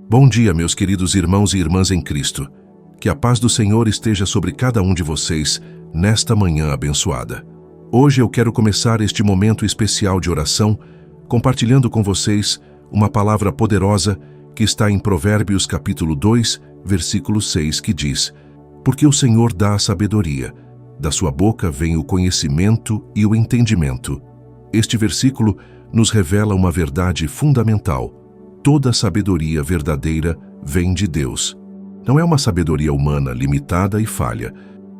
Bom dia, meus queridos irmãos e irmãs em Cristo. Que a paz do Senhor esteja sobre cada um de vocês nesta manhã abençoada. Hoje eu quero começar este momento especial de oração compartilhando com vocês uma palavra poderosa que está em Provérbios capítulo 2, versículo 6, que diz: Porque o Senhor dá a sabedoria, da sua boca vem o conhecimento e o entendimento. Este versículo nos revela uma verdade fundamental. Toda sabedoria verdadeira vem de Deus. Não é uma sabedoria humana limitada e falha,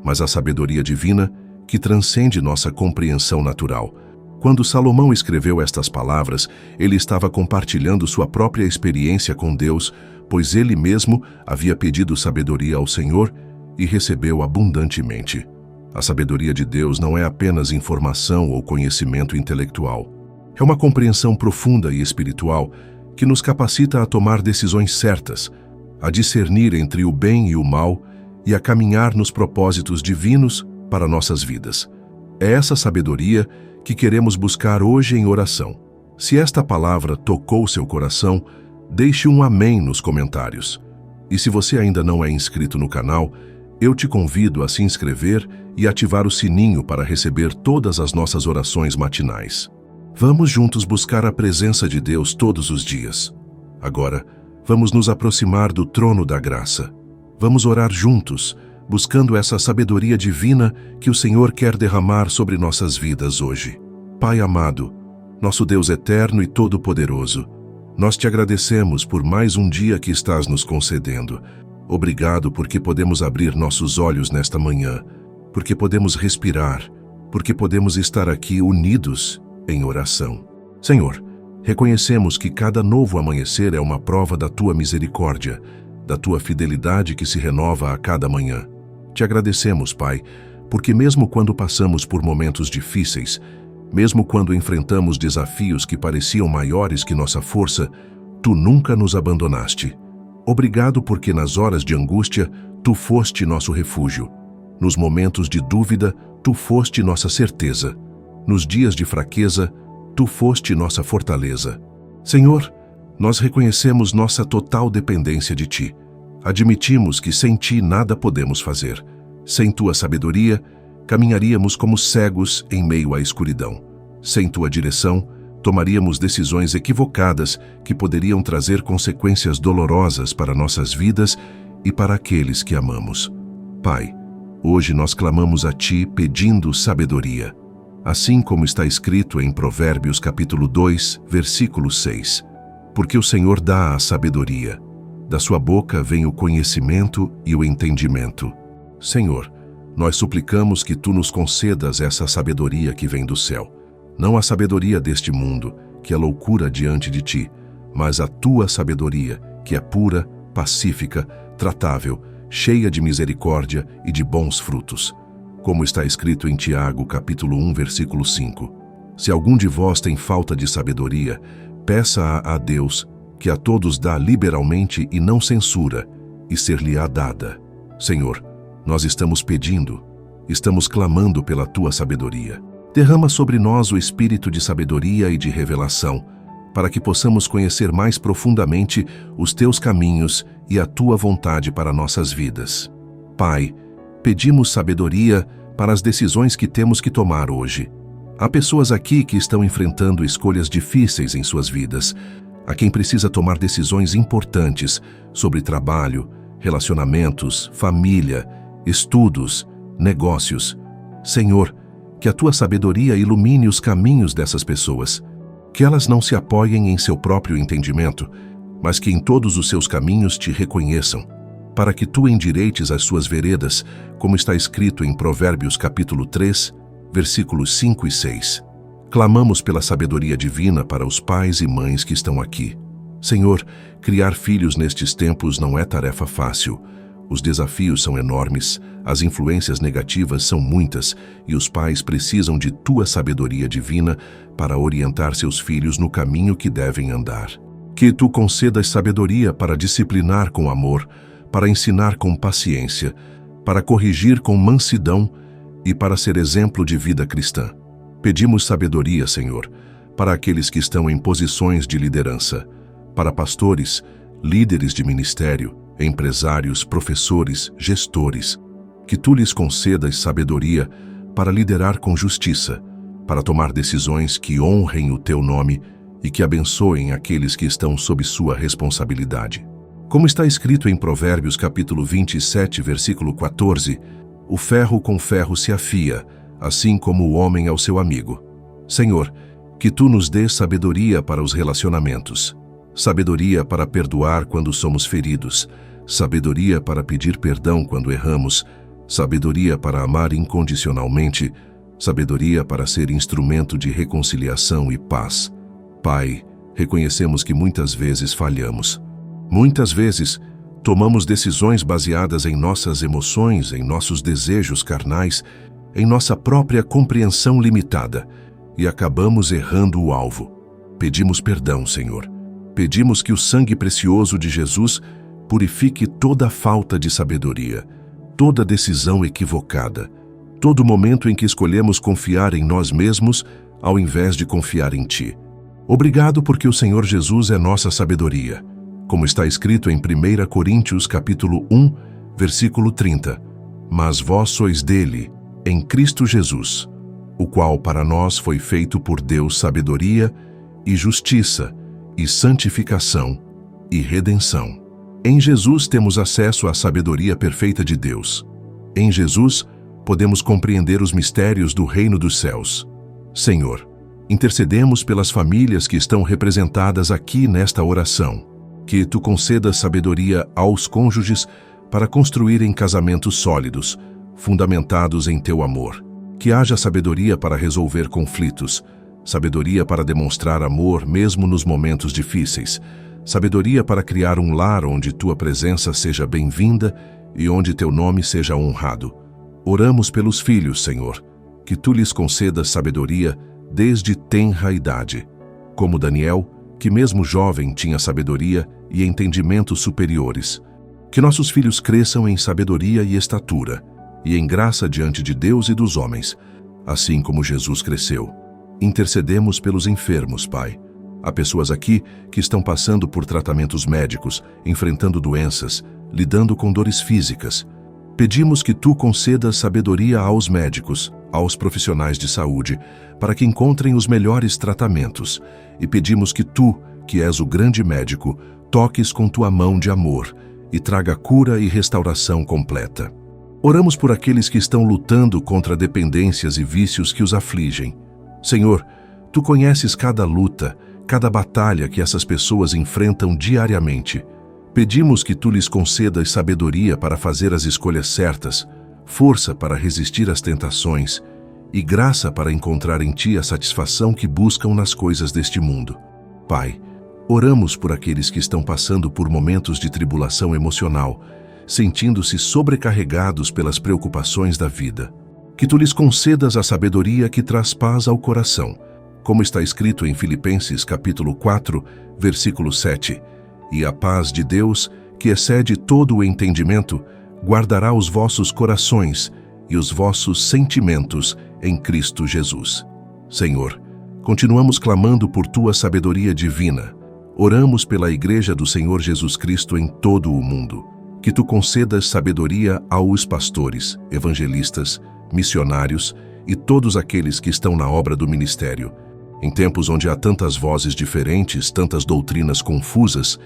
mas a sabedoria divina que transcende nossa compreensão natural. Quando Salomão escreveu estas palavras, ele estava compartilhando sua própria experiência com Deus, pois ele mesmo havia pedido sabedoria ao Senhor e recebeu abundantemente. A sabedoria de Deus não é apenas informação ou conhecimento intelectual. É uma compreensão profunda e espiritual que nos capacita a tomar decisões certas, a discernir entre o bem e o mal e a caminhar nos propósitos divinos para nossas vidas. É essa sabedoria que queremos buscar hoje em oração. Se esta palavra tocou seu coração, deixe um amém nos comentários. E se você ainda não é inscrito no canal, eu te convido a se inscrever e ativar o sininho para receber todas as nossas orações matinais. Vamos juntos buscar a presença de Deus todos os dias. Agora, vamos nos aproximar do trono da graça. Vamos orar juntos, buscando essa sabedoria divina que o Senhor quer derramar sobre nossas vidas hoje. Pai amado, nosso Deus eterno e todo-poderoso, nós te agradecemos por mais um dia que estás nos concedendo. Obrigado porque podemos abrir nossos olhos nesta manhã, porque podemos respirar, porque podemos estar aqui unidos em oração. Senhor, reconhecemos que cada novo amanhecer é uma prova da tua misericórdia, da tua fidelidade que se renova a cada manhã. Te agradecemos, Pai, porque mesmo quando passamos por momentos difíceis, mesmo quando enfrentamos desafios que pareciam maiores que nossa força, tu nunca nos abandonaste. Obrigado porque nas horas de angústia, tu foste nosso refúgio. Nos momentos de dúvida, tu foste nossa certeza. Nos dias de fraqueza, tu foste nossa fortaleza. Senhor, nós reconhecemos nossa total dependência de ti. Admitimos que sem ti nada podemos fazer. Sem tua sabedoria, caminharíamos como cegos em meio à escuridão. Sem tua direção, tomaríamos decisões equivocadas que poderiam trazer consequências dolorosas para nossas vidas e para aqueles que amamos. Pai, hoje nós clamamos a ti pedindo sabedoria. Assim como está escrito em Provérbios capítulo 2, versículo 6. Porque o Senhor dá a sabedoria, da sua boca vem o conhecimento e o entendimento. Senhor, nós suplicamos que tu nos concedas essa sabedoria que vem do céu. Não a sabedoria deste mundo, que é loucura diante de ti, mas a tua sabedoria, que é pura, pacífica, tratável, cheia de misericórdia e de bons frutos. Como está escrito em Tiago, capítulo 1, versículo 5. Se algum de vós tem falta de sabedoria, peça-a a Deus, que a todos dá liberalmente e não censura, e ser-lhe-á dada. Senhor, nós estamos pedindo, estamos clamando pela tua sabedoria. Derrama sobre nós o espírito de sabedoria e de revelação, para que possamos conhecer mais profundamente os teus caminhos e a tua vontade para nossas vidas. Pai, pedimos sabedoria para as decisões que temos que tomar hoje. Há pessoas aqui que estão enfrentando escolhas difíceis em suas vidas. Há quem precisa tomar decisões importantes sobre trabalho, relacionamentos, família, estudos, negócios. Senhor, que a tua sabedoria ilumine os caminhos dessas pessoas. Que elas não se apoiem em seu próprio entendimento, mas que em todos os seus caminhos te reconheçam, para que tu endireites as suas veredas, como está escrito em Provérbios capítulo 3, versículos 5 e 6. Clamamos pela sabedoria divina para os pais e mães que estão aqui. Senhor, criar filhos nestes tempos não é tarefa fácil. Os desafios são enormes, as influências negativas são muitas e os pais precisam de tua sabedoria divina para orientar seus filhos no caminho que devem andar. Que tu concedas sabedoria para disciplinar com amor, para ensinar com paciência, para corrigir com mansidão e para ser exemplo de vida cristã. Pedimos sabedoria, Senhor, para aqueles que estão em posições de liderança, para pastores, líderes de ministério, empresários, professores, gestores, que tu lhes concedas sabedoria para liderar com justiça, para tomar decisões que honrem o teu nome e que abençoem aqueles que estão sob sua responsabilidade. Como está escrito em Provérbios capítulo 27, versículo 14, o ferro com ferro se afia, assim como o homem ao seu amigo. Senhor, que tu nos dês sabedoria para os relacionamentos, sabedoria para perdoar quando somos feridos, sabedoria para pedir perdão quando erramos, sabedoria para amar incondicionalmente, sabedoria para ser instrumento de reconciliação e paz. Pai, reconhecemos que muitas vezes falhamos. Muitas vezes, tomamos decisões baseadas em nossas emoções, em nossos desejos carnais, em nossa própria compreensão limitada, e acabamos errando o alvo. Pedimos perdão, Senhor. Pedimos que o sangue precioso de Jesus purifique toda falta de sabedoria, toda decisão equivocada, todo momento em que escolhemos confiar em nós mesmos ao invés de confiar em Ti. Obrigado porque o Senhor Jesus é nossa sabedoria, como está escrito em 1 Coríntios capítulo 1, versículo 30. Mas vós sois dele, em Cristo Jesus, o qual para nós foi feito por Deus sabedoria e justiça e santificação e redenção. Em Jesus temos acesso à sabedoria perfeita de Deus. Em Jesus podemos compreender os mistérios do reino dos céus. Senhor, intercedemos pelas famílias que estão representadas aqui nesta oração. Que tu concedas sabedoria aos cônjuges para construírem casamentos sólidos, fundamentados em teu amor. Que haja sabedoria para resolver conflitos, sabedoria para demonstrar amor mesmo nos momentos difíceis, sabedoria para criar um lar onde tua presença seja bem-vinda e onde teu nome seja honrado. Oramos pelos filhos, Senhor, que tu lhes concedas sabedoria desde tenra idade, como Daniel, que mesmo jovem tinha sabedoria e entendimentos superiores. Que nossos filhos cresçam em sabedoria e estatura, e em graça diante de Deus e dos homens, assim como Jesus cresceu. Intercedemos pelos enfermos, Pai. Há pessoas aqui que estão passando por tratamentos médicos, enfrentando doenças, lidando com dores físicas. Pedimos que tu concedas sabedoria aos médicos, aos profissionais de saúde, para que encontrem os melhores tratamentos. E pedimos que tu, que és o grande médico, toques com tua mão de amor e traga cura e restauração completa. Oramos por aqueles que estão lutando contra dependências e vícios que os afligem. Senhor, tu conheces cada luta, cada batalha que essas pessoas enfrentam diariamente. Pedimos que tu lhes concedas sabedoria para fazer as escolhas certas, força para resistir às tentações e graça para encontrar em ti a satisfação que buscam nas coisas deste mundo. Pai, oramos por aqueles que estão passando por momentos de tribulação emocional, sentindo-se sobrecarregados pelas preocupações da vida. Que tu lhes concedas a sabedoria que traz paz ao coração, como está escrito em Filipenses capítulo 4, versículo 7. E a paz de Deus, que excede todo o entendimento, guardará os vossos corações e os vossos sentimentos em Cristo Jesus. Senhor, continuamos clamando por tua sabedoria divina. Oramos pela Igreja do Senhor Jesus Cristo em todo o mundo. Que tu concedas sabedoria aos pastores, evangelistas, missionários e todos aqueles que estão na obra do ministério. Em tempos onde há tantas vozes diferentes, tantas doutrinas confusas,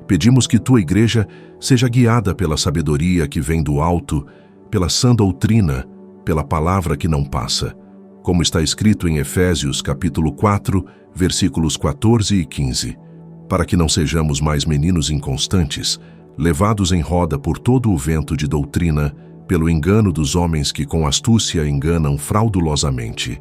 pedimos que tua Igreja seja guiada pela sabedoria que vem do alto, pela sã doutrina, pela palavra que não passa, como está escrito em Efésios capítulo 4, versículos 14 e 15, para que não sejamos mais meninos inconstantes, levados em roda por todo o vento de doutrina, pelo engano dos homens que com astúcia enganam fraudulosamente.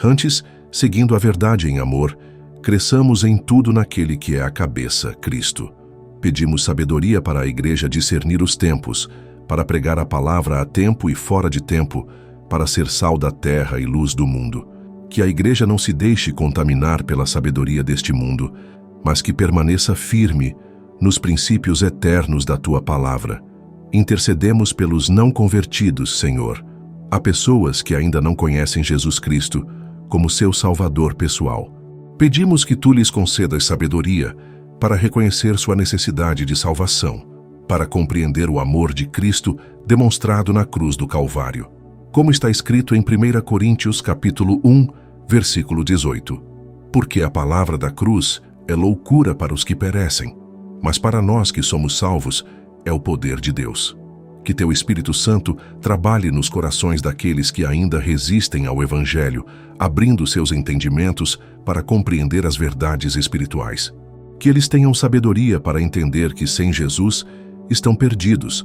Antes, seguindo a verdade em amor, cresçamos em tudo naquele que é a cabeça, Cristo. Pedimos sabedoria para a Igreja discernir os tempos, para pregar a palavra a tempo e fora de tempo, para ser sal da terra e luz do mundo. Que a Igreja não se deixe contaminar pela sabedoria deste mundo, mas que permaneça firme nos princípios eternos da tua palavra. Intercedemos pelos não convertidos, Senhor. Há pessoas que ainda não conhecem Jesus Cristo como seu Salvador pessoal. Pedimos que tu lhes concedas sabedoria para reconhecer sua necessidade de salvação, para compreender o amor de Cristo demonstrado na cruz do Calvário. Como está escrito em 1 Coríntios capítulo 1, versículo 18. Porque a palavra da cruz é loucura para os que perecem, mas para nós que somos salvos é o poder de Deus. Que teu Espírito Santo trabalhe nos corações daqueles que ainda resistem ao Evangelho, abrindo seus entendimentos para compreender as verdades espirituais. Que eles tenham sabedoria para entender que sem Jesus estão perdidos,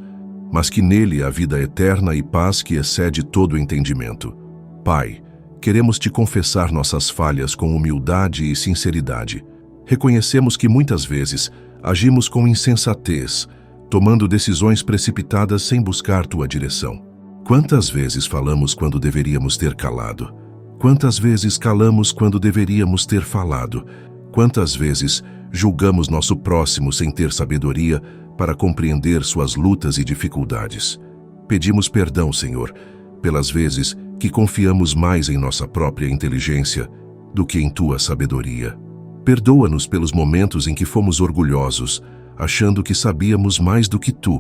mas que nele há vida eterna e paz que excede todo entendimento. Pai, queremos te confessar nossas falhas com humildade e sinceridade. Reconhecemos que muitas vezes agimos com insensatez, tomando decisões precipitadas sem buscar tua direção. Quantas vezes falamos quando deveríamos ter calado? Quantas vezes calamos quando deveríamos ter falado? Quantas vezes julgamos nosso próximo sem ter sabedoria para compreender suas lutas e dificuldades? Pedimos perdão, Senhor, pelas vezes que confiamos mais em nossa própria inteligência do que em tua sabedoria. Perdoa-nos pelos momentos em que fomos orgulhosos, achando que sabíamos mais do que tu.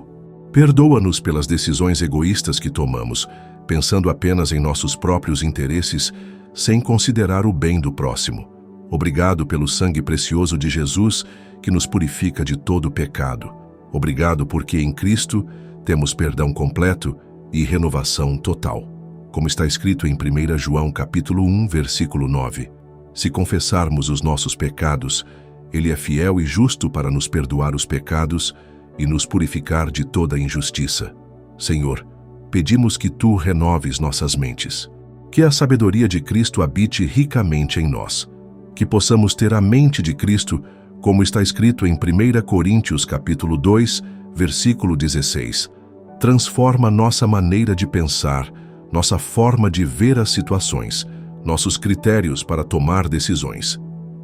Perdoa-nos pelas decisões egoístas que tomamos, pensando apenas em nossos próprios interesses, sem considerar o bem do próximo. Obrigado pelo sangue precioso de Jesus, que nos purifica de todo pecado. Obrigado porque em Cristo temos perdão completo e renovação total. Como está escrito em 1 João capítulo 1, versículo 9. Se confessarmos os nossos pecados, Ele é fiel e justo para nos perdoar os pecados e nos purificar de toda injustiça. Senhor, pedimos que Tu renoves nossas mentes. Que a sabedoria de Cristo habite ricamente em nós. Que possamos ter a mente de Cristo, como está escrito em 1 Coríntios capítulo 2, versículo 16. Transforma nossa maneira de pensar, nossa forma de ver as situações, nossos critérios para tomar decisões.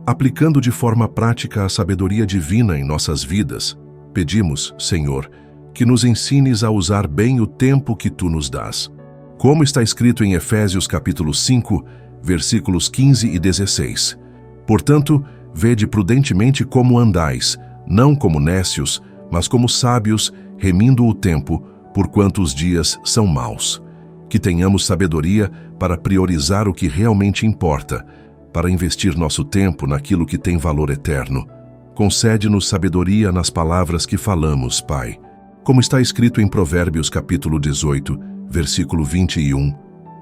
Aplicando de forma prática a sabedoria divina em nossas vidas, pedimos, Senhor, que nos ensines a usar bem o tempo que Tu nos dás. Como está escrito em Efésios capítulo 5, versículos 15 e 16. Portanto, vede prudentemente como andais, não como nécios, mas como sábios, remindo o tempo, porquanto os dias são maus. Que tenhamos sabedoria para priorizar o que realmente importa, para investir nosso tempo naquilo que tem valor eterno. Concede-nos sabedoria nas palavras que falamos, Pai. Como está escrito em Provérbios capítulo 18, versículo 21,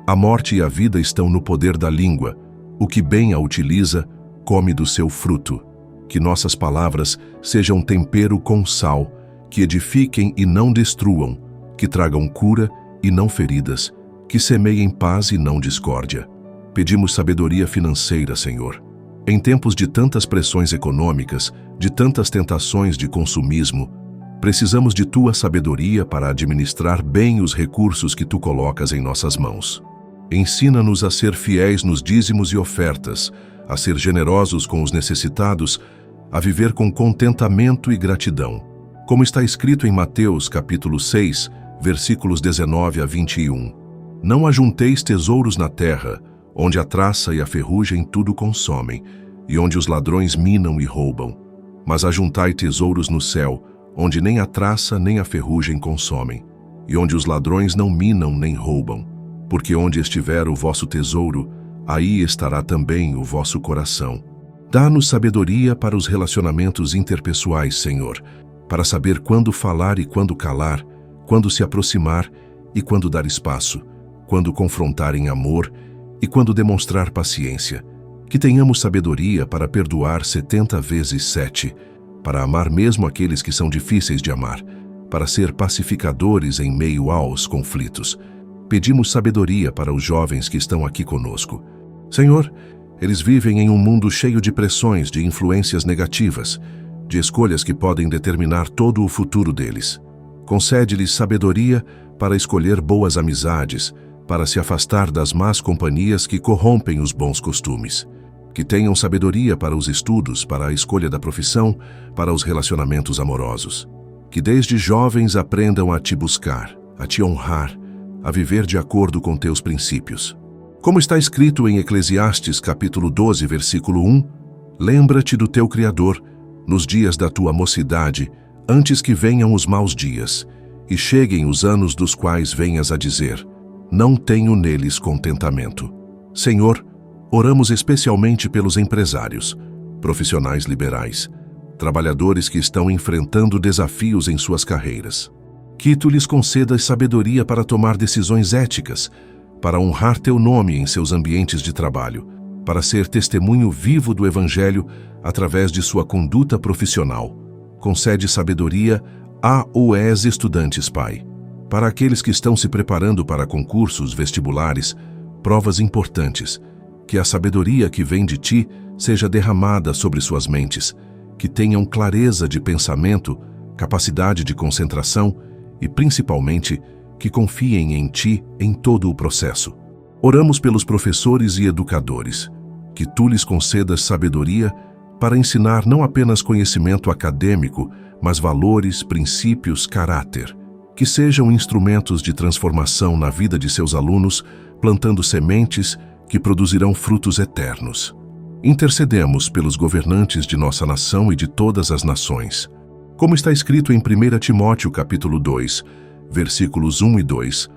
a morte e a vida estão no poder da língua. O que bem a utiliza, come do seu fruto. Que nossas palavras sejam tempero com sal, que edifiquem e não destruam, que tragam cura e não feridas, que semeiem paz e não discórdia. Pedimos sabedoria financeira, Senhor. Em tempos de tantas pressões econômicas, de tantas tentações de consumismo, precisamos de Tua sabedoria para administrar bem os recursos que Tu colocas em nossas mãos. Ensina-nos a ser fiéis nos dízimos e ofertas, a ser generosos com os necessitados, a viver com contentamento e gratidão. Como está escrito em Mateus capítulo 6, versículos 19 a 21. Não ajunteis tesouros na terra, onde a traça e a ferrugem tudo consomem, e onde os ladrões minam e roubam. Mas ajuntai tesouros no céu, onde nem a traça nem a ferrugem consomem, e onde os ladrões não minam nem roubam. Porque onde estiver o vosso tesouro, aí estará também o vosso coração. Dá-nos sabedoria para os relacionamentos interpessoais, Senhor, para saber quando falar e quando calar, quando se aproximar e quando dar espaço, quando confrontar em amor e quando demonstrar paciência. Que tenhamos sabedoria para perdoar 70 vezes 7, para amar mesmo aqueles que são difíceis de amar, para ser pacificadores em meio aos conflitos. Pedimos sabedoria para os jovens que estão aqui conosco. Senhor, eles vivem em um mundo cheio de pressões, de influências negativas, de escolhas que podem determinar todo o futuro deles. Concede-lhes sabedoria para escolher boas amizades, para se afastar das más companhias que corrompem os bons costumes. Que tenham sabedoria para os estudos, para a escolha da profissão, para os relacionamentos amorosos. Que desde jovens aprendam a te buscar, a te honrar, a viver de acordo com teus princípios. Como está escrito em Eclesiastes capítulo 12, versículo 1, lembra-te do teu Criador, nos dias da tua mocidade, antes que venham os maus dias, e cheguem os anos dos quais venhas a dizer: não tenho neles contentamento. Senhor, oramos especialmente pelos empresários, profissionais liberais, trabalhadores que estão enfrentando desafios em suas carreiras. Que tu lhes concedas sabedoria para tomar decisões éticas, para honrar teu nome em seus ambientes de trabalho, para ser testemunho vivo do Evangelho através de sua conduta profissional. Concede sabedoria a ou estudantes, Pai, para aqueles que estão se preparando para concursos, vestibulares, provas importantes, que a sabedoria que vem de ti seja derramada sobre suas mentes, que tenham clareza de pensamento, capacidade de concentração e, principalmente, que confiem em ti em todo o processo. Oramos pelos professores e educadores, que tu lhes concedas sabedoria para ensinar não apenas conhecimento acadêmico, mas valores, princípios, caráter, que sejam instrumentos de transformação na vida de seus alunos, plantando sementes que produzirão frutos eternos. Intercedemos pelos governantes de nossa nação e de todas as nações. Como está escrito em 1 Timóteo capítulo 2, versículos 1 e 2,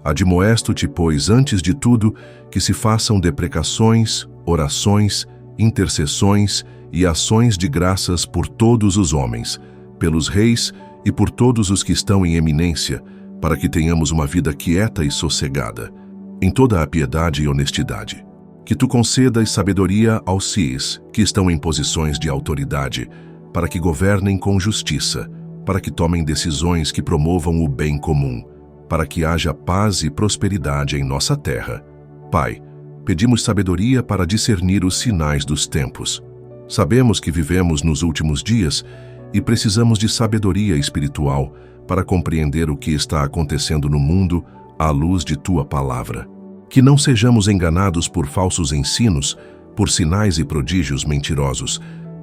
admoesto-te, pois, antes de tudo, que se façam deprecações, orações, intercessões e ações de graças por todos os homens, pelos reis e por todos os que estão em eminência, para que tenhamos uma vida quieta e sossegada, em toda a piedade e honestidade. Que tu concedas sabedoria aos cis, que estão em posições de autoridade, para que governem com justiça, para que tomem decisões que promovam o bem comum, para que haja paz e prosperidade em nossa terra. Pai, pedimos sabedoria para discernir os sinais dos tempos. Sabemos que vivemos nos últimos dias e precisamos de sabedoria espiritual para compreender o que está acontecendo no mundo à luz de tua palavra. Que não sejamos enganados por falsos ensinos, por sinais e prodígios mentirosos,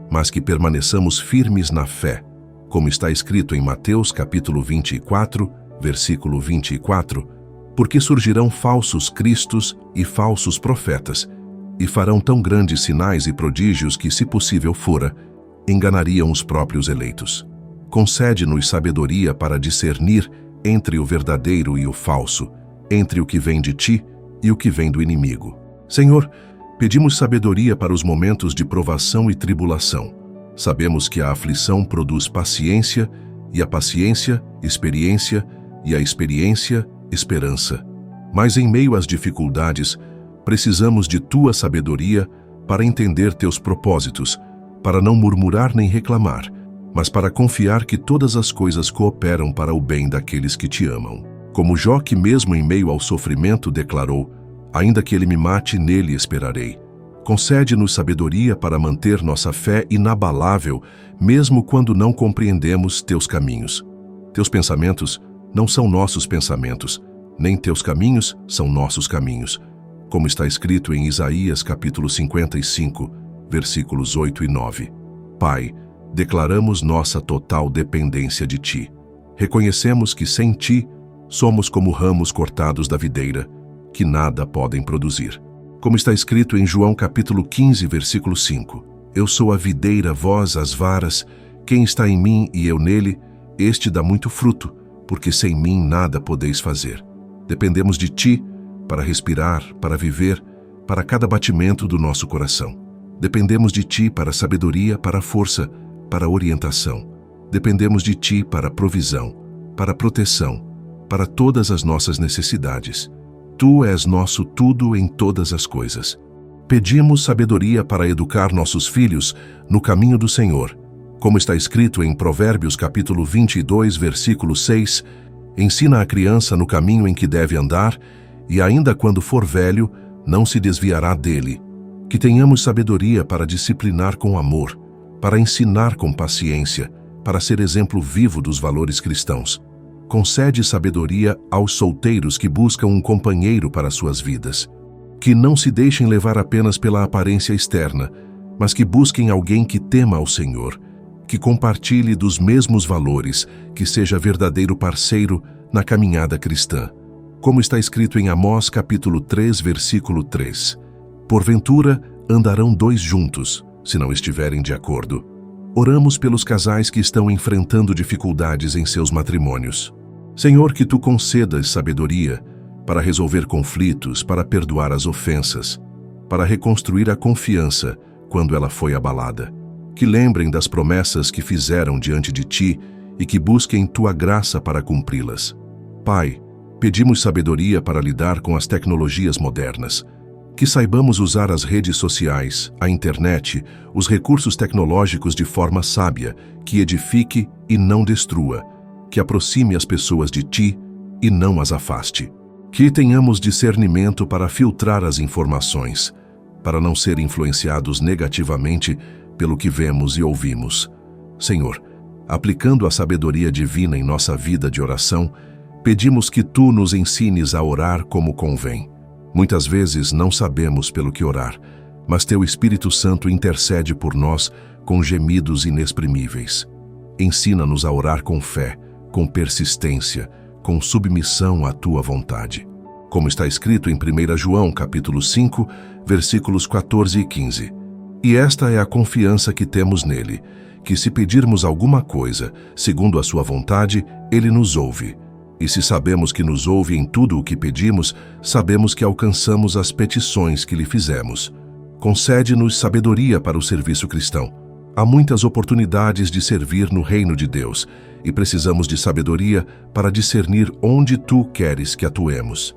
mas que permaneçamos firmes na fé, como está escrito em Mateus capítulo 24, versículo 24, porque surgirão falsos cristos e falsos profetas, e farão tão grandes sinais e prodígios que, se possível fora, enganariam os próprios eleitos. Concede-nos sabedoria para discernir entre o verdadeiro e o falso, entre o que vem de ti e o que vem do inimigo. Senhor, pedimos sabedoria para os momentos de provação e tribulação. Sabemos que a aflição produz paciência, e a paciência, experiência, e a experiência, esperança. Mas em meio às dificuldades, precisamos de tua sabedoria para entender teus propósitos, para não murmurar nem reclamar, mas para confiar que todas as coisas cooperam para o bem daqueles que te amam. Como Jó, que mesmo em meio ao sofrimento declarou: ainda que ele me mate, nele esperarei. Concede-nos sabedoria para manter nossa fé inabalável, mesmo quando não compreendemos teus caminhos. Teus pensamentos não são nossos pensamentos, nem teus caminhos são nossos caminhos, como está escrito em Isaías capítulo 55, versículos 8 e 9. Pai, declaramos nossa total dependência de ti. Reconhecemos que sem ti somos como ramos cortados da videira, que nada podem produzir. Como está escrito em João capítulo 15, versículo 5. Eu sou a videira, vós as varas, quem está em mim e eu nele, este dá muito fruto, porque sem mim nada podeis fazer. Dependemos de ti para respirar, para viver, para cada batimento do nosso coração. Dependemos de ti para sabedoria, para força, para orientação. Dependemos de ti para provisão, para proteção, para todas as nossas necessidades. Tu és nosso tudo em todas as coisas. Pedimos sabedoria para educar nossos filhos no caminho do Senhor. Como está escrito em Provérbios capítulo 22, versículo 6, ensina a criança no caminho em que deve andar, e ainda quando for velho, não se desviará dele. Que tenhamos sabedoria para disciplinar com amor, para ensinar com paciência, para ser exemplo vivo dos valores cristãos. Concede sabedoria aos solteiros que buscam um companheiro para suas vidas. Que não se deixem levar apenas pela aparência externa, mas que busquem alguém que tema ao Senhor, que compartilhe dos mesmos valores, que seja verdadeiro parceiro na caminhada cristã. Como está escrito em Amós capítulo 3, versículo 3. Porventura andarão dois juntos, se não estiverem de acordo. oramos pelos casais que estão enfrentando dificuldades em seus matrimônios. Senhor, que tu concedas sabedoria para resolver conflitos, para perdoar as ofensas, para reconstruir a confiança quando ela foi abalada. Que lembrem das promessas que fizeram diante de ti e que busquem tua graça para cumpri-las. Pai, pedimos sabedoria para lidar com as tecnologias modernas. Que saibamos usar as redes sociais, a internet, os recursos tecnológicos de forma sábia, que edifique e não destrua, que aproxime as pessoas de ti e não as afaste. Que tenhamos discernimento para filtrar as informações, para não ser influenciados negativamente pelo que vemos e ouvimos. Senhor, aplicando a sabedoria divina em nossa vida de oração, pedimos que tu nos ensines a orar como convém. Muitas vezes não sabemos pelo que orar, mas teu Espírito Santo intercede por nós com gemidos inexprimíveis. Ensina-nos a orar com fé, com persistência, com submissão à tua vontade. Como está escrito em 1 João, capítulo 5, versículos 14 e 15. E esta é a confiança que temos nele, que se pedirmos alguma coisa, segundo a sua vontade, ele nos ouve. E se sabemos que nos ouve em tudo o que pedimos, sabemos que alcançamos as petições que lhe fizemos. Concede-nos sabedoria para o serviço cristão. Há muitas oportunidades de servir no reino de Deus, e precisamos de sabedoria para discernir onde tu queres que atuemos.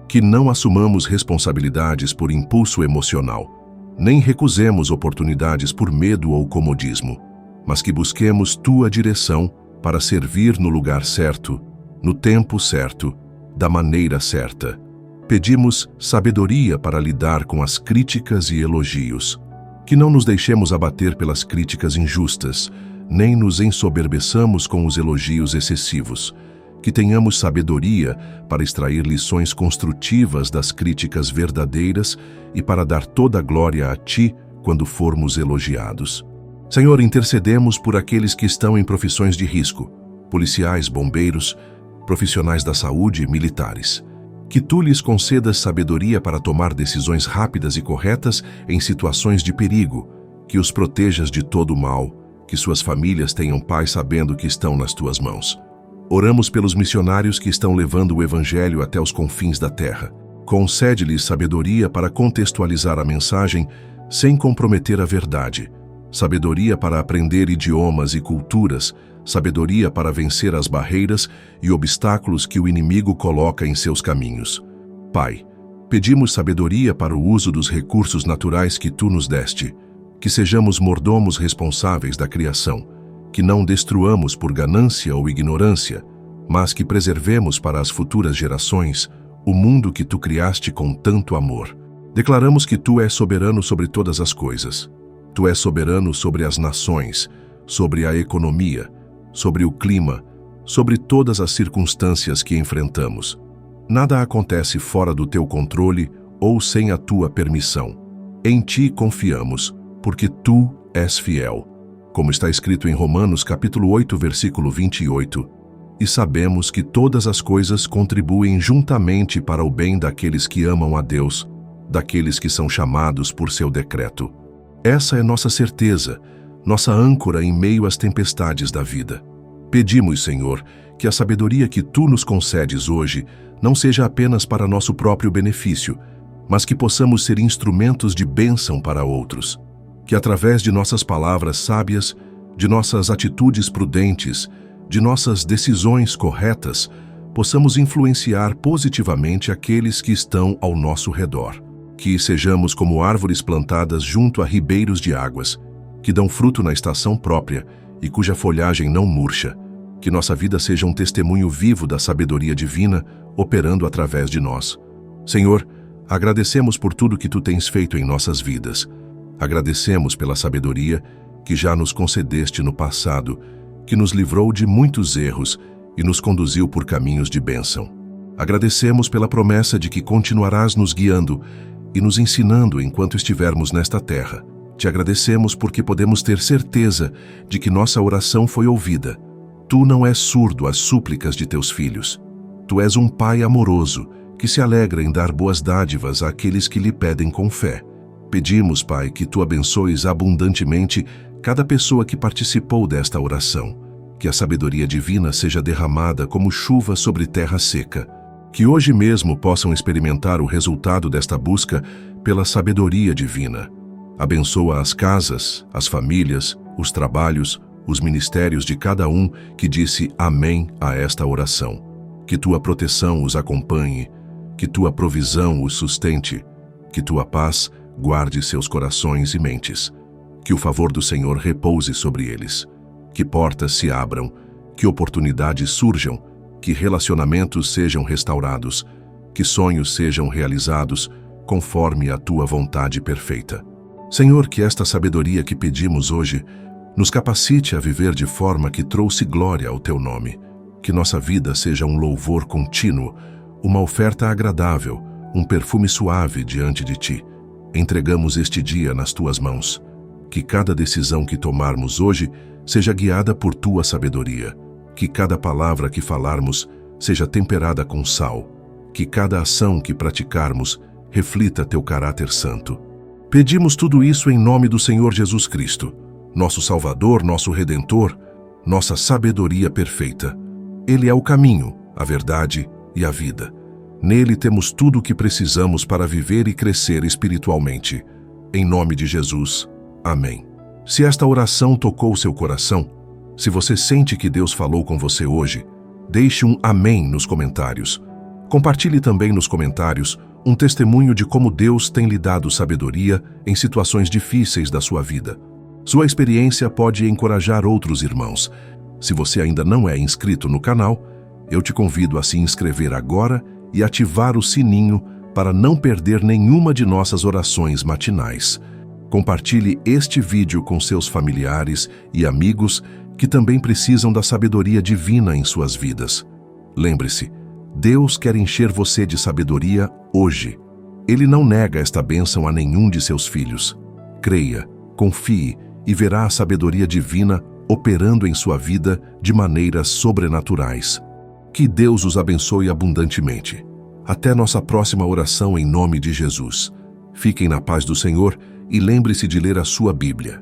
Que não assumamos responsabilidades por impulso emocional, nem recusemos oportunidades por medo ou comodismo, mas que busquemos tua direção para servir no lugar certo, no tempo certo, da maneira certa. Pedimos sabedoria para lidar com as críticas e elogios. Que não nos deixemos abater pelas críticas injustas, nem nos ensoberbeçamos com os elogios excessivos. Que tenhamos sabedoria para extrair lições construtivas das críticas verdadeiras e para dar toda a glória a ti quando formos elogiados. Senhor, intercedemos por aqueles que estão em profissões de risco, policiais, bombeiros, profissionais da saúde e militares. Que tu lhes concedas sabedoria para tomar decisões rápidas e corretas em situações de perigo, que os protejas de todo o mal, que suas famílias tenham paz sabendo que estão nas tuas mãos. Oramos pelos missionários que estão levando o Evangelho até os confins da terra. Concede-lhes sabedoria para contextualizar a mensagem sem comprometer a verdade. Sabedoria para aprender idiomas e culturas, sabedoria para vencer as barreiras e obstáculos que o inimigo coloca em seus caminhos. Pai, pedimos sabedoria para o uso dos recursos naturais que tu nos deste, que sejamos mordomos responsáveis da criação, que não destruamos por ganância ou ignorância, mas que preservemos para as futuras gerações o mundo que tu criaste com tanto amor. Declaramos que tu és soberano sobre todas as coisas. Tu és soberano sobre as nações, sobre a economia, sobre o clima, sobre todas as circunstâncias que enfrentamos. Nada acontece fora do teu controle ou sem a tua permissão. Em ti confiamos, porque tu és fiel. Como está escrito em Romanos capítulo 8, versículo 28, e sabemos que todas as coisas contribuem juntamente para o bem daqueles que amam a Deus, daqueles que são chamados por seu decreto. Essa é nossa certeza, nossa âncora em meio às tempestades da vida. Pedimos, Senhor, que a sabedoria que tu nos concedes hoje não seja apenas para nosso próprio benefício, mas que possamos ser instrumentos de bênção para outros. Que através de nossas palavras sábias, de nossas atitudes prudentes, de nossas decisões corretas, possamos influenciar positivamente aqueles que estão ao nosso redor. Que sejamos como árvores plantadas junto a ribeiros de águas, que dão fruto na estação própria e cuja folhagem não murcha. Que nossa vida seja um testemunho vivo da sabedoria divina operando através de nós. Senhor, agradecemos por tudo que tu tens feito em nossas vidas. Agradecemos pela sabedoria que já nos concedeste no passado, que nos livrou de muitos erros e nos conduziu por caminhos de bênção. Agradecemos pela promessa de que continuarás nos guiando e nos ensinando enquanto estivermos nesta terra. Te agradecemos porque podemos ter certeza de que nossa oração foi ouvida. Tu não és surdo às súplicas de teus filhos. Tu és um Pai amoroso, que se alegra em dar boas dádivas àqueles que lhe pedem com fé. Pedimos, Pai, que tu abençoes abundantemente cada pessoa que participou desta oração. Que a sabedoria divina seja derramada como chuva sobre terra seca. Que hoje mesmo possam experimentar o resultado desta busca pela sabedoria divina. Abençoa as casas, as famílias, os trabalhos, os ministérios de cada um que disse amém a esta oração. Que tua proteção os acompanhe, que tua provisão os sustente, que tua paz guarde seus corações e mentes. Que o favor do Senhor repouse sobre eles. Que portas se abram, que oportunidades surjam, que relacionamentos sejam restaurados, que sonhos sejam realizados conforme a tua vontade perfeita. Senhor, que esta sabedoria que pedimos hoje nos capacite a viver de forma que trouxe glória ao teu nome. Que nossa vida seja um louvor contínuo, uma oferta agradável, um perfume suave diante de ti. Entregamos este dia nas tuas mãos. Que cada decisão que tomarmos hoje seja guiada por tua sabedoria. Que cada palavra que falarmos seja temperada com sal. Que cada ação que praticarmos reflita teu caráter santo. Pedimos tudo isso em nome do Senhor Jesus Cristo, nosso Salvador, nosso Redentor, nossa sabedoria perfeita. Ele é o caminho, a verdade e a vida. Nele temos tudo o que precisamos para viver e crescer espiritualmente. Em nome de Jesus. Amém. Se esta oração tocou seu coração, se você sente que Deus falou com você hoje, deixe um amém nos comentários. Compartilhe também nos comentários um testemunho de como Deus tem lhe dado sabedoria em situações difíceis da sua vida. Sua experiência pode encorajar outros irmãos. Se você ainda não é inscrito no canal, eu te convido a se inscrever agora e ativar o sininho para não perder nenhuma de nossas orações matinais. Compartilhe este vídeo com seus familiares e amigos que também precisam da sabedoria divina em suas vidas. Lembre-se, Deus quer encher você de sabedoria hoje. Ele não nega esta bênção a nenhum de seus filhos. Creia, confie e verá a sabedoria divina operando em sua vida de maneiras sobrenaturais. Que Deus os abençoe abundantemente. Até nossa próxima oração em nome de Jesus. Fiquem na paz do Senhor e lembre-se de ler a sua Bíblia.